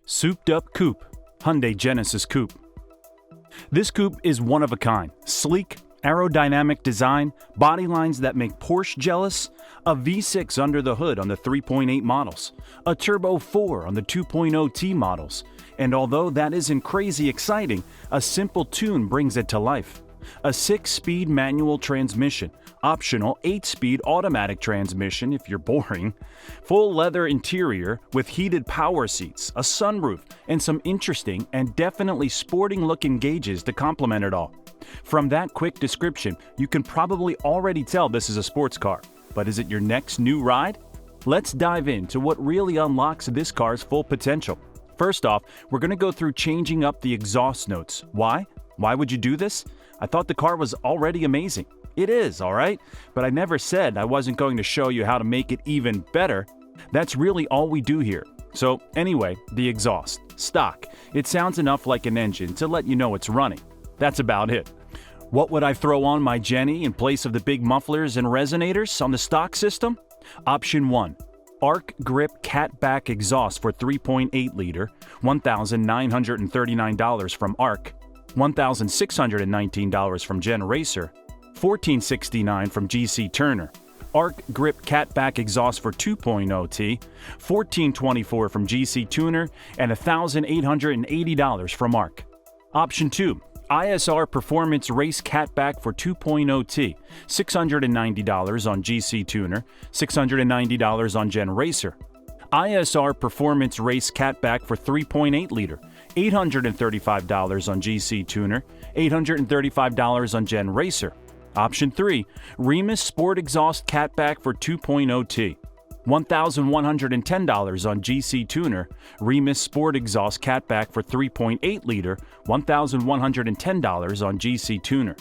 Souped-up coupe, Hyundai Genesis Coupe. This coupe is one of a kind. Sleek, aerodynamic design, body lines that make Porsche jealous, a V6 under the hood on the 3.8 models, a Turbo 4 on the 2.0T models, and although that isn't crazy exciting, a simple tune brings it to life. A 6-speed manual transmission, optional 8-speed automatic transmission if you're boring, full leather interior with heated power seats, a sunroof, and some interesting and definitely sporting-looking gauges to complement it all. From that quick description, you can probably already tell this is a sports car. But is it your next new ride? Let's dive into what really unlocks this car's full potential. First off, we're going to go through changing up the exhaust notes. Why? Why would you do this? I thought the car was already amazing. It is, alright? But I never said I wasn't going to show you how to make it even better. That's really all we do here. So anyway, the exhaust. Stock. It sounds enough like an engine to let you know it's running. That's about it. What would I throw on my Jenny in place of the big mufflers and resonators on the stock system? Option 1. Arc Grip Catback Exhaust for 3.8-liter, $1,939 from Arc, $1,619 from Gen Racer, $1,469 from GC Turner. Arc Grip Catback Exhaust for 2.0T, $1,424 from GC Tuner, and $1,880 from Arc. Option 2. ISR Performance Race Catback for 2.0T, $690 on GC Tuner, $690 on Gen Racer. ISR Performance Race Catback for 3.8-liter, $835 on GC Tuner, $835 on Gen Racer. Option 3. Remus SportExhaust Catback for 2.0T, $1,110 on GC Tuner, Remus SportExhaust Catback for 3.8-liter, $1,110 on GC Tuner.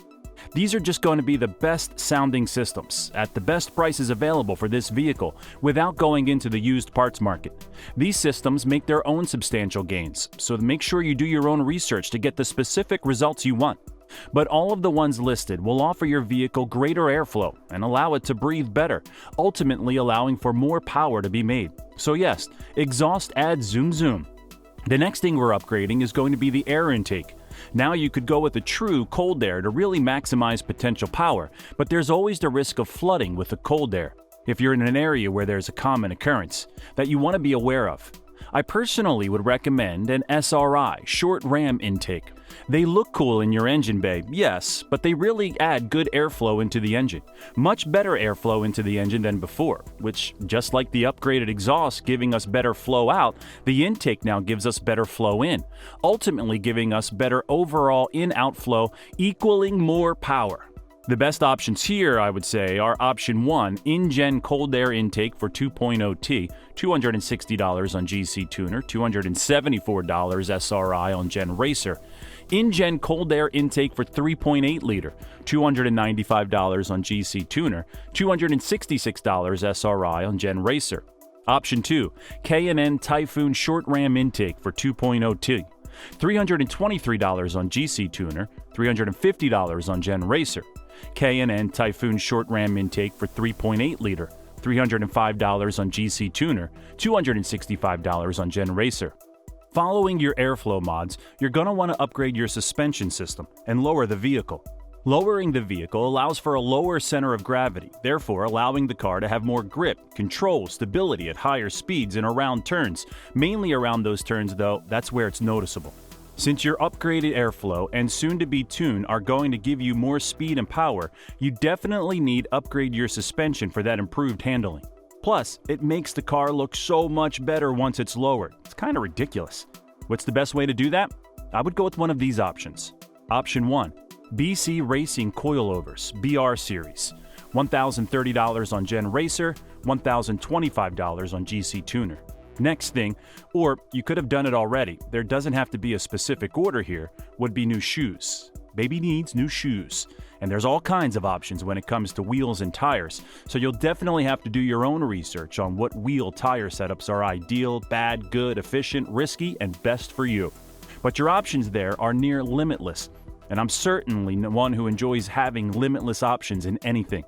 These are just going to be the best sounding systems at the best prices available for this vehicle without going into the used parts market. These systems make their own substantial gains, so make sure you do your own research to get the specific results you want. But all of the ones listed will offer your vehicle greater airflow and allow it to breathe better, ultimately allowing for more power to be made. So yes, exhaust adds zoom zoom. The next thing we're upgrading is going to be the air intake. Now you could go with a true cold air to really maximize potential power, but there's always the risk of flooding with the cold air if you're in an area where there's a common occurrence that you want to be aware of. I personally would recommend an SRI, short ram intake. They look cool in your engine bay, yes, but they really add good airflow into the engine. Much better airflow into the engine than before, which, just like the upgraded exhaust giving us better flow out, the intake now gives us better flow in, ultimately giving us better overall in-out flow, equaling more power. The best options here, I would say, are Option 1, Injen Cold Air Intake for 2.0T, $260 on GC Tuner, $274 SRI on Gen Racer. Injen Cold Air Intake for 3.8-liter, $295 on GC Tuner, $266 SRI on Gen Racer. Option 2, K&N Typhoon Short Ram Intake for 2.0T, $323 on GC Tuner, $350 on Gen Racer. K&N Typhoon Short Ram Intake for 3.8-liter, $305 on GC Tuner, $265 on Gen Racer. Following your airflow mods, you're going to want to upgrade your suspension system and lower the vehicle. Lowering the vehicle allows for a lower center of gravity, therefore allowing the car to have more grip, control, stability at higher speeds and around turns. Mainly around those turns though, that's where it's noticeable. Since your upgraded airflow and soon-to-be tune are going to give you more speed and power, you definitely need to upgrade your suspension for that improved handling. Plus, it makes the car look so much better once it's lowered. It's kind of ridiculous. What's the best way to do that? I would go with one of these options. Option 1. BC Racing Coilovers, BR Series, $1,030 on Gen Racer, $1,025 on GC Tuner. Next thing, or you could have done it already, there doesn't have to be a specific order here, would be new shoes. Baby needs new shoes. And there's all kinds of options when it comes to wheels and tires, so you'll definitely have to do your own research on what wheel tire setups are ideal, bad, good, efficient, risky, and best for you. But your options there are near limitless, and I'm certainly one who enjoys having limitless options in anything.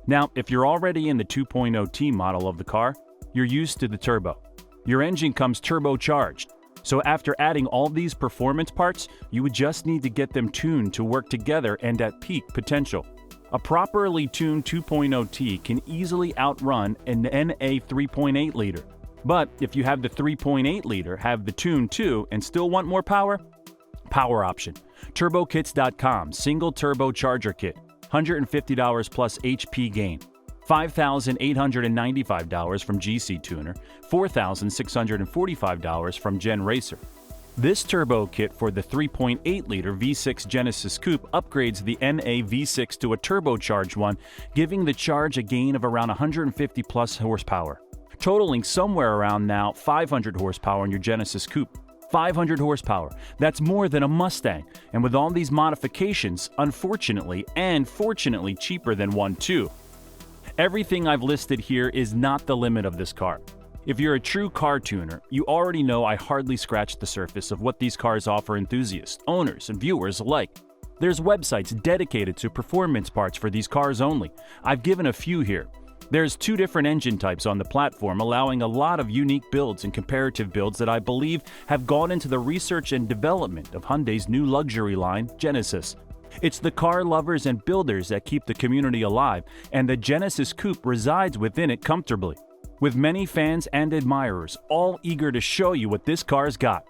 Now, if you're already in the 2.0T model of the car, you're used to the turbo. Your engine comes turbocharged, So after adding all these performance parts, you would just need to get them tuned to work together and at peak potential. A properly tuned 2.0T can easily outrun an NA 3.8 liter. But if you have the 3.8 liter, have the Tune 2, and still want more power? Power option. TurboKits.com single turbocharger kit, $150 plus HP gain. $5,895 from GC Tuner, $4,645 from Gen Racer. This turbo kit for the 3.8-liter V6 Genesis Coupe upgrades the NA V6 to a turbocharged one, giving the charge a gain of around 150 plus horsepower, totaling somewhere around now 500 horsepower in your Genesis Coupe. 500 horsepower, that's more than a Mustang, and with all these modifications, unfortunately and fortunately cheaper than one too. Everything I've listed here is not the limit of this car. If you're a true car tuner, you already know I hardly scratched the surface of what these cars offer enthusiasts, owners, and viewers alike. There's websites dedicated to performance parts for these cars only. I've given a few here. There's 2 different engine types on the platform, allowing a lot of unique builds and comparative builds that I believe have gone into the research and development of Hyundai's new luxury line, Genesis. It's the car lovers and builders that keep the community alive, and the Genesis Coupe resides within it comfortably, with many fans and admirers all eager to show you what this car's got.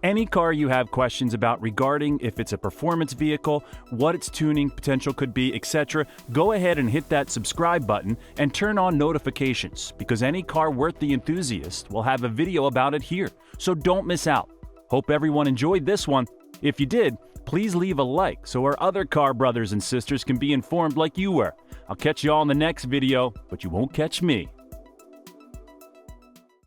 Any car you have questions about regarding if it's a performance vehicle, what its tuning potential could be, etc., go ahead and hit that subscribe button and turn on notifications, because any car worth the enthusiast will have a video about it here, so don't miss out. Hope everyone enjoyed this one. If you did, please leave a like so our other car brothers and sisters can be informed like you were. I'll catch you all in the next video, but you won't catch me.